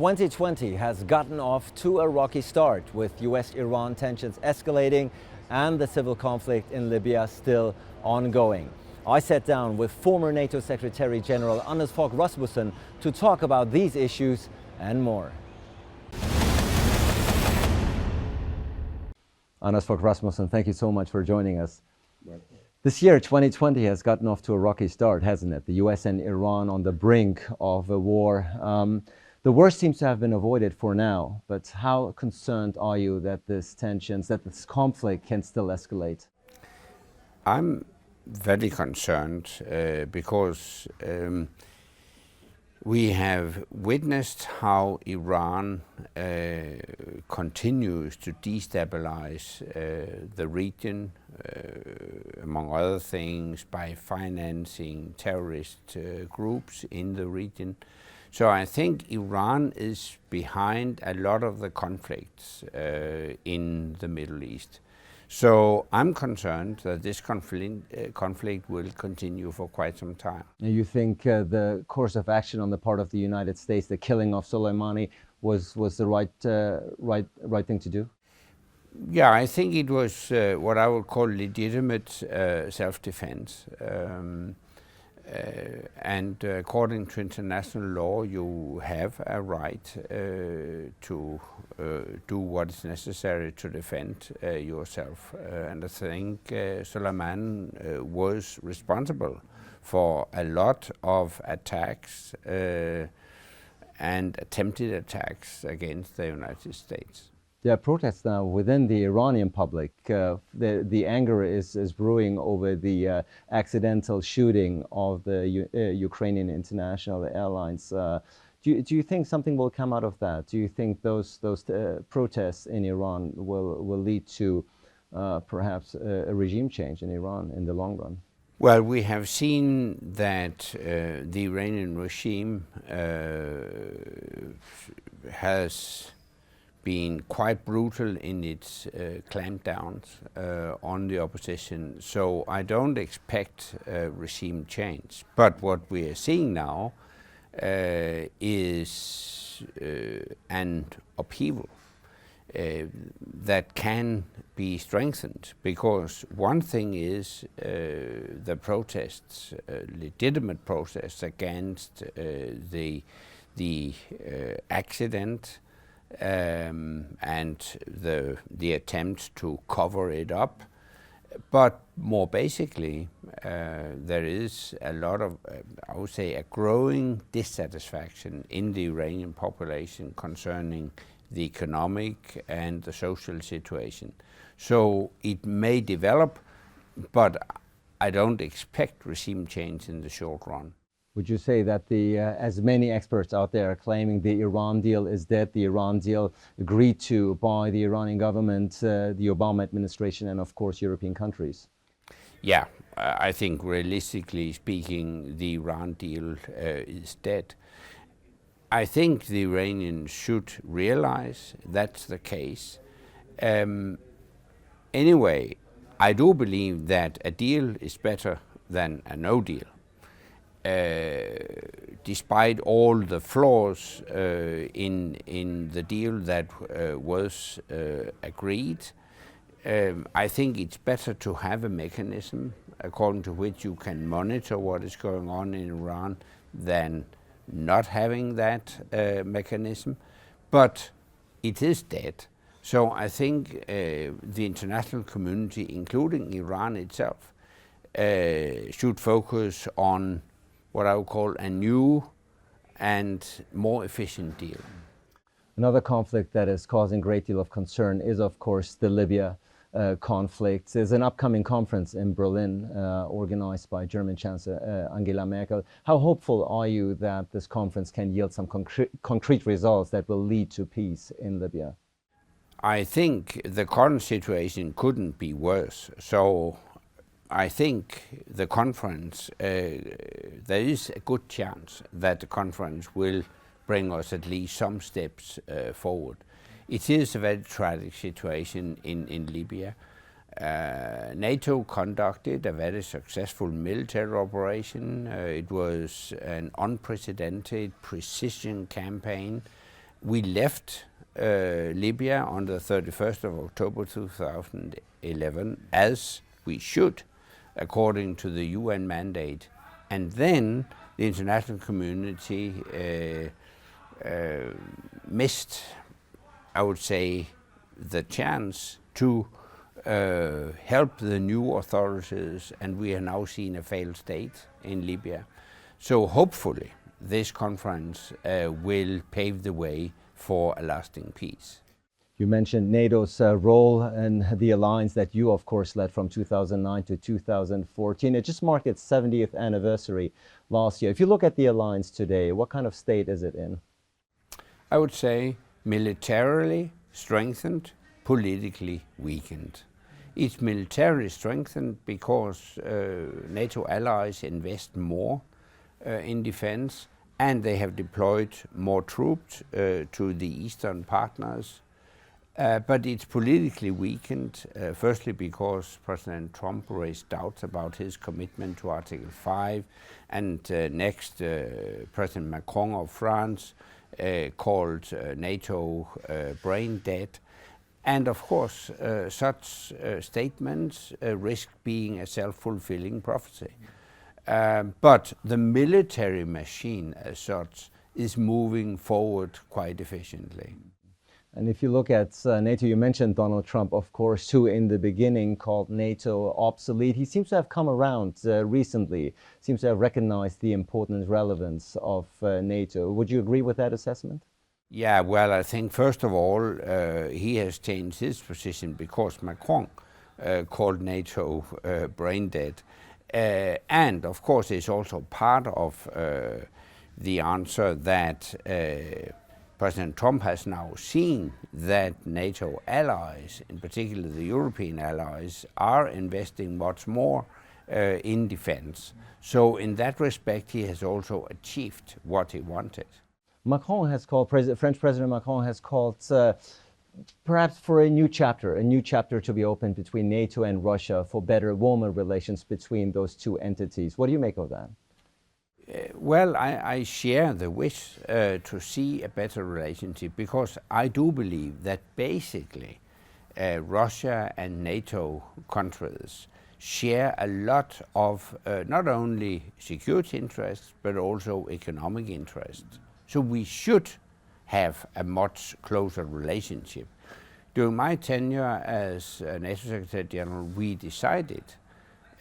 2020 has gotten off to a rocky start, with US-Iran tensions escalating and the civil conflict in Libya still ongoing. I sat down with former NATO Secretary General Fogh Rasmussen to talk about these issues and more. Fogh Rasmussen, thank you so much for joining us. Right. This year, 2020, has gotten off to a rocky start, hasn't it? The US and Iran on the brink of a war. The worst seems to have been avoided for now, but how concerned are you that this conflict can still escalate? I'm very concerned because we have witnessed how Iran continues to destabilize the region, among other things, by financing terrorist groups in the region. So I think Iran is behind a lot of the conflicts in the Middle East. So I'm concerned that this conflict will continue for quite some time. You think the course of action on the part of the United States, the killing of Soleimani, was the right thing to do? Yeah, I think it was what I would call legitimate self-defense. And according to international law, you have a right to do what is necessary to defend yourself. And I think Soleimani was responsible for a lot of attacks and attempted attacks against the United States. There are protests now within the Iranian public. The anger is brewing over the accidental shooting of the Ukrainian international airlines. Do you think something will come out of that? Do you think those protests in Iran will lead to perhaps a regime change in Iran in the long run? Well, we have seen that the Iranian regime has been quite brutal in its clampdowns on the opposition. So I don't expect regime change. But what we are seeing now is an upheaval that can be strengthened, because one thing is the protests, legitimate protests against the accident, and the attempt to cover it up. But more basically, there is a lot of, I would say, a growing dissatisfaction in the Iranian population concerning the economic and the social situation. So it may develop, but I don't expect regime change in the short run. Would you say that as many experts out there are claiming the Iran deal is dead, the Iran deal agreed to by the Iranian government, the Obama administration, and of course European countries? Yeah, I think realistically speaking, the Iran deal is dead. I think the Iranians should realize that's the case. Anyway, I do believe that a deal is better than a no deal. Despite all the flaws in the deal that was agreed, I think it's better to have a mechanism according to which you can monitor what is going on in Iran than not having that mechanism. But it is dead. So I think the international community, including Iran itself, should focus on what I would call a new and more efficient deal. Another conflict that is causing a great deal of concern is, of course, the Libya conflict. There's an upcoming conference in Berlin organized by German Chancellor Angela Merkel. How hopeful are you that this conference can yield some concrete results that will lead to peace in Libya? I think the current situation couldn't be worse. So I think the conference, there is a good chance that the conference will bring us at least some steps forward. It is a very tragic situation in Libya. NATO conducted a very successful military operation. It was an unprecedented precision campaign We left Libya on the 31st of October 2011, as we should, according to the UN mandate. And then the international community missed, I would say, the chance to help the new authorities, and we are now seeing a failed state in Libya. So hopefully this conference will pave the way for a lasting peace. You mentioned NATO's role in the alliance that you, of course, led from 2009 to 2014. It just marked its 70th anniversary last year. If you look at the alliance today, what kind of state is it in? I would say militarily strengthened, politically weakened. It's militarily strengthened because NATO allies invest more in defense, and they have deployed more troops to the eastern partners. But it's politically weakened, firstly because President Trump raised doubts about his commitment to Article 5, and next President Macron of France called NATO brain dead. And of course, such statements risk being a self-fulfilling prophecy. But the military machine as such is moving forward quite efficiently. And if you look at NATO, you mentioned Donald Trump, of course, who in the beginning called NATO obsolete. He seems to have come around recently, seems to have recognized the importance, relevance of NATO. Would you agree with that assessment? Yeah, well, I think first of all, he has changed his position because Macron called NATO brain dead. And of course, it's also part of the answer that President Trump has now seen that NATO allies, in particular the European allies, are investing much more in defense. So in that respect, he has also achieved what he wanted. Macron has called, French President Macron has called perhaps for a new chapter to be opened between NATO and Russia for better, warmer relations between those two entities. What do you make of that? Well, I share the wish to see a better relationship, because I do believe that basically Russia and NATO countries share a lot of not only security interests but also economic interests. So we should have a much closer relationship. During my tenure as NATO Secretary General, we decided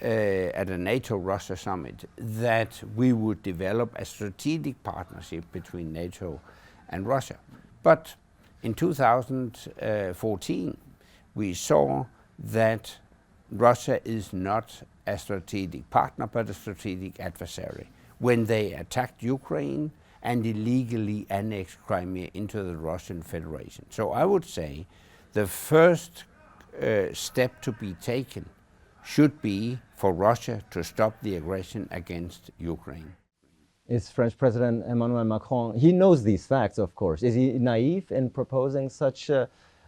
at a NATO Russia summit that we would develop a strategic partnership between NATO and Russia. But in 2014, we saw that Russia is not a strategic partner but a strategic adversary when they attacked Ukraine and illegally annexed Crimea into the Russian Federation. So I would say the first step to be taken should be for Russia to stop the aggression against Ukraine. Is French President Emmanuel Macron, he knows these facts, of course. Is he naive in proposing such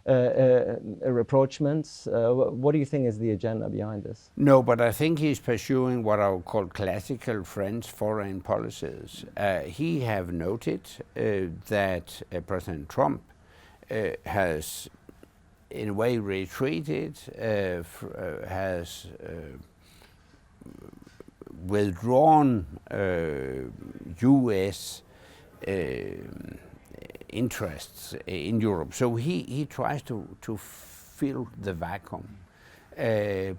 rapprochements? What do you think is the agenda behind this? No, but I think he's pursuing what I would call classical French foreign policies. He have noted that President Trump has in a way retreated, has withdrawn U.S. interests in Europe. So he tries to fill the vacuum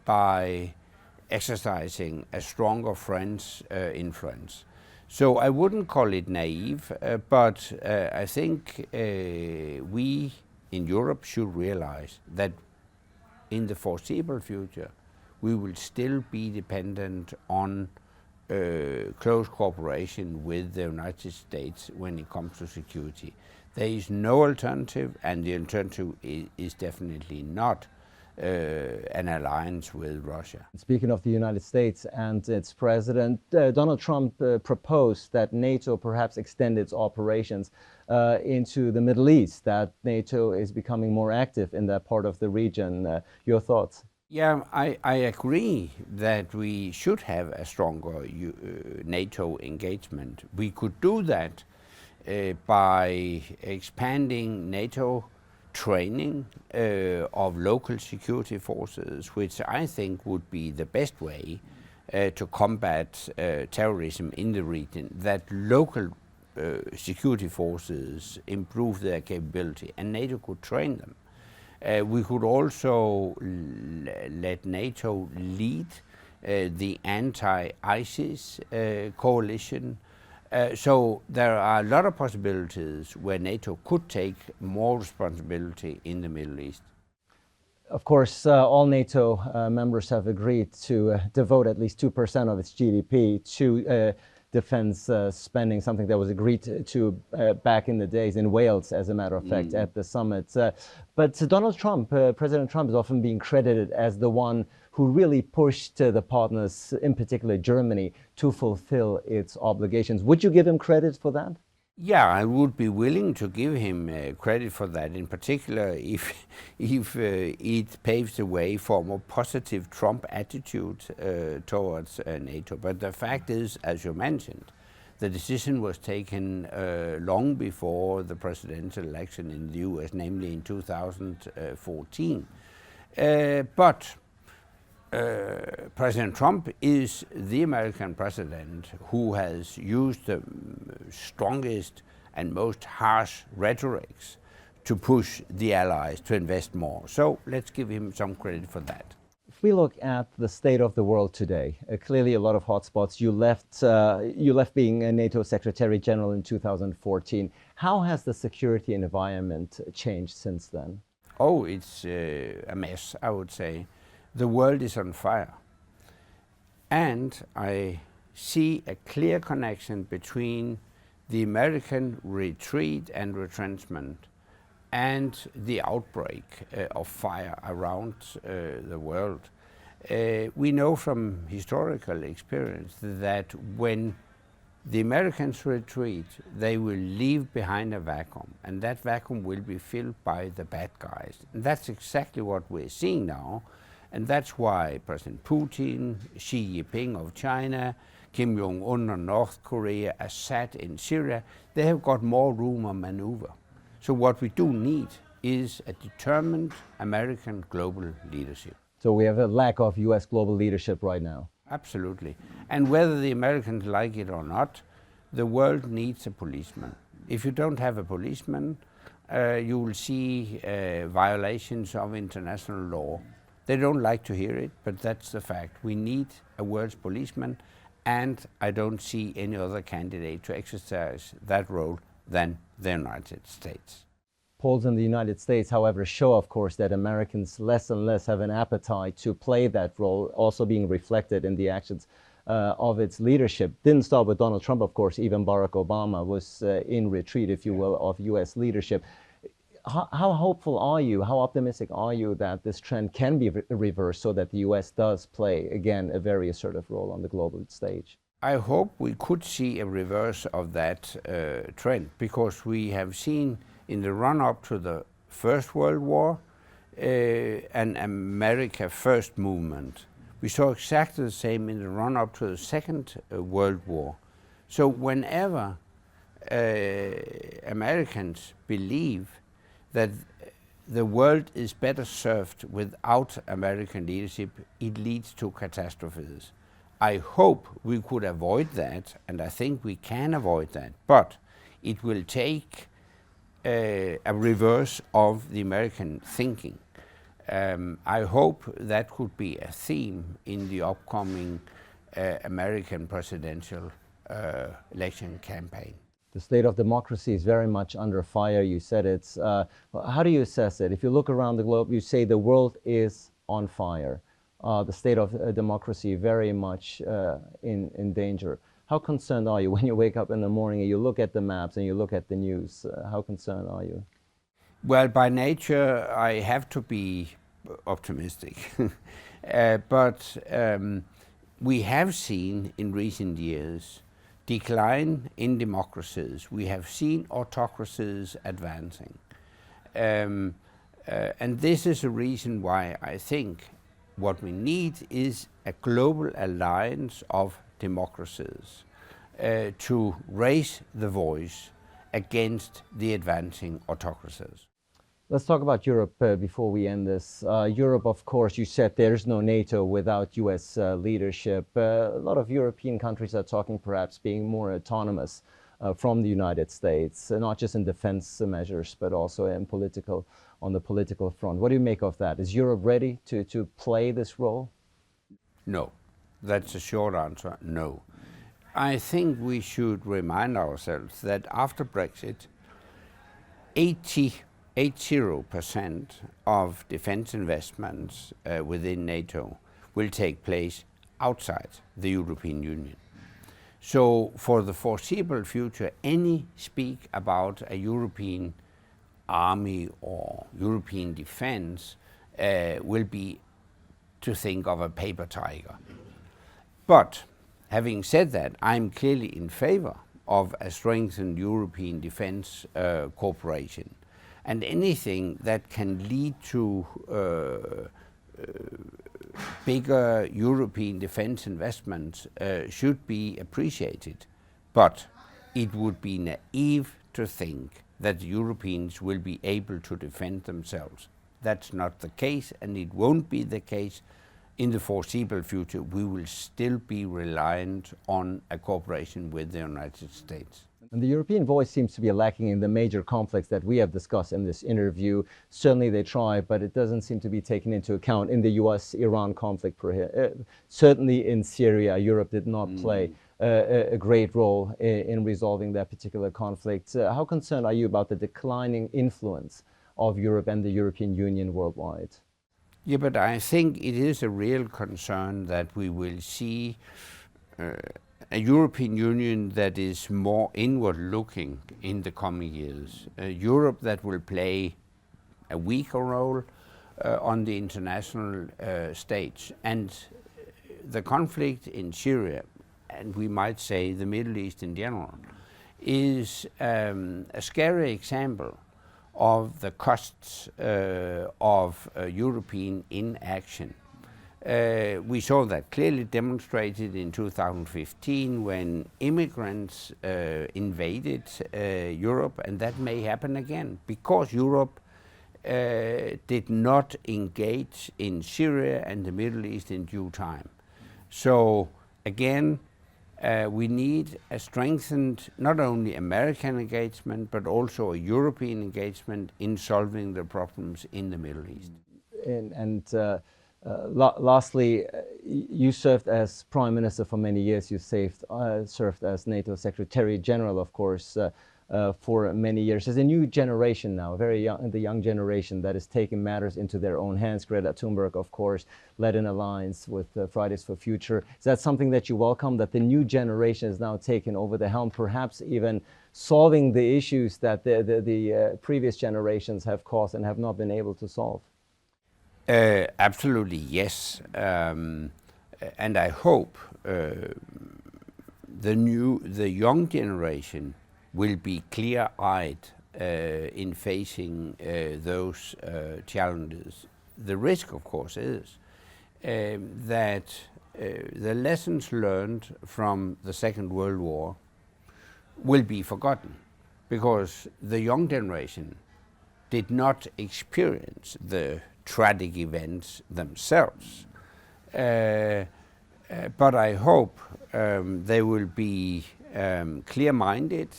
by exercising a stronger French influence. So I wouldn't call it naive, but I think we in Europe should realize that in the foreseeable future we will still be dependent on close cooperation with the United States when it comes to security. There is no alternative, and the alternative is definitely not an alliance with Russia. Speaking of the United States and its president, Donald Trump proposed that NATO perhaps extend its operations into the Middle East, that NATO is becoming more active in that part of the region. Your thoughts? Yeah, I agree that we should have a stronger NATO engagement. We could do that by expanding NATO training of local security forces, which I think would be the best way to combat terrorism in the region, that local security forces improve their capability and NATO could train them. We could also let NATO lead the anti-ISIS coalition. So there are a lot of possibilities where NATO could take more responsibility in the Middle East. Of course, all NATO members have agreed to devote at least 2% of its GDP to defense spending, something that was agreed to back in the days in Wales, as a matter of fact, at the summit. But Donald Trump, President Trump, is often being credited as the one who really pushed the partners, in particular Germany, to fulfill its obligations. Would you give him credit for that? Yeah, I would be willing to give him credit for that, in particular if it paves the way for a more positive Trump attitude towards NATO. But the fact is, as you mentioned, the decision was taken long before the presidential election in the US, namely in 2014. But President Trump is the American president who has used the strongest and most harsh rhetorics to push the allies to invest more. So let's give him some credit for that. If we look at the state of the world today, clearly a lot of hotspots. You left being a NATO Secretary General in 2014. How has the security environment changed since then? Oh, it's a mess, I would say. The world is on fire. And I see a clear connection between the American retreat and retrenchment and the outbreak of fire around the world. We know from historical experience that when the Americans retreat, they will leave behind a vacuum, and that vacuum will be filled by the bad guys. And that's exactly what we're seeing now. And that's why President Putin, Xi Jinping of China, Kim Jong-un of North Korea, Assad in Syria, they have got more room of maneuver. So what we do need is a determined American global leadership. So we have a lack of US global leadership right now. Absolutely. And whether the Americans like it or not, the world needs a policeman. If you don't have a policeman, you will see violations of international law. They don't like to hear it, but that's the fact. We need a world's policeman, and I don't see any other candidate to exercise that role than the United States. Polls in the United States, however, show, of course, that Americans less and less have an appetite to play that role, also being reflected in the actions of its leadership. Didn't start with Donald Trump, of course. Even Barack Obama was in retreat, if you will, of US leadership. How hopeful are you, how optimistic are you that this trend can be reversed so that the US does play, again, a very assertive role on the global stage? I hope we could see a reverse of that trend, because we have seen in the run-up to the First World War an America First movement. We saw exactly the same in the run-up to the Second World War. So whenever Americans believe that the world is better served without American leadership, it leads to catastrophes. I hope we could avoid that, and I think we can avoid that, but it will take a reverse of the American thinking. I hope that could be a theme in the upcoming American presidential election campaign. The state of democracy is very much under fire. You said it's, how do you assess it? If you look around the globe, you say the world is on fire. The state of democracy very much in danger. How concerned are you when you wake up in the morning and you look at the maps and you look at the news? How concerned are you? Well, by nature, I have to be optimistic. But we have seen in recent years decline in democracies. We have seen autocracies advancing. And this is a reason why I think what we need is a global alliance of democracies to raise the voice against the advancing autocracies. Let's talk about Europe before we end this. Europe, of course, you said there's no NATO without US leadership. A lot of European countries are talking perhaps being more autonomous from the United States, not just in defense measures, but also on the political front. What do you make of that? Is Europe ready to play this role? No. That's a short answer, no. I think we should remind ourselves that after Brexit, 80% of defense investments within NATO will take place outside the European Union. So for the foreseeable future, any speak about a European army or European defense will be to think of a paper tiger. But having said that, I'm clearly in favor of a strengthened European defense cooperation. And anything that can lead to bigger European defense investments should be appreciated. But it would be naive to think that the Europeans will be able to defend themselves. That's not the case, and it won't be the case in the foreseeable future. We will still be reliant on a cooperation with the United States. And the European voice seems to be lacking in the major conflicts that we have discussed in this interview. Certainly they try, but it doesn't seem to be taken into account in the US-Iran conflict. Certainly in Syria, Europe did not play a great role in resolving that particular conflict. How concerned are you about the declining influence of Europe and the European Union worldwide? Yeah, but I think it is a real concern that we will see a European Union that is more inward-looking in the coming years. Europe that will play a weaker role on the international stage. And the conflict in Syria, and we might say the Middle East in general, is a scary example of the costs of European inaction. We saw that clearly demonstrated in 2015 when immigrants invaded Europe, and that may happen again because Europe did not engage in Syria and the Middle East in due time. So again, we need a strengthened, not only American engagement, but also a European engagement in solving the problems in the Middle East. Lastly, you served as Prime Minister for many years. You served as NATO Secretary General, of course, for many years. There's a new generation now, the young generation that is taking matters into their own hands. Greta Thunberg, of course, led an alliance with Fridays for Future. Is that something that you welcome, that the new generation is now taking over the helm, perhaps even solving the issues that the previous generations have caused and have not been able to solve? Absolutely, yes. And I hope the young generation will be clear-eyed in facing those challenges. The risk, of course, is that the lessons learned from the Second World War will be forgotten because the young generation did not experience the tragic events themselves. But I hope they will be clear-minded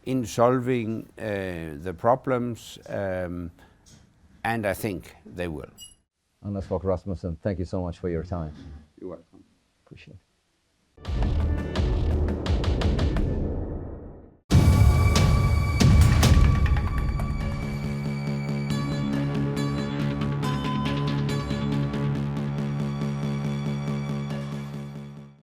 in solving the problems, and I think they will. Fogh Rasmussen, thank you so much for your time. You're welcome. Appreciate it.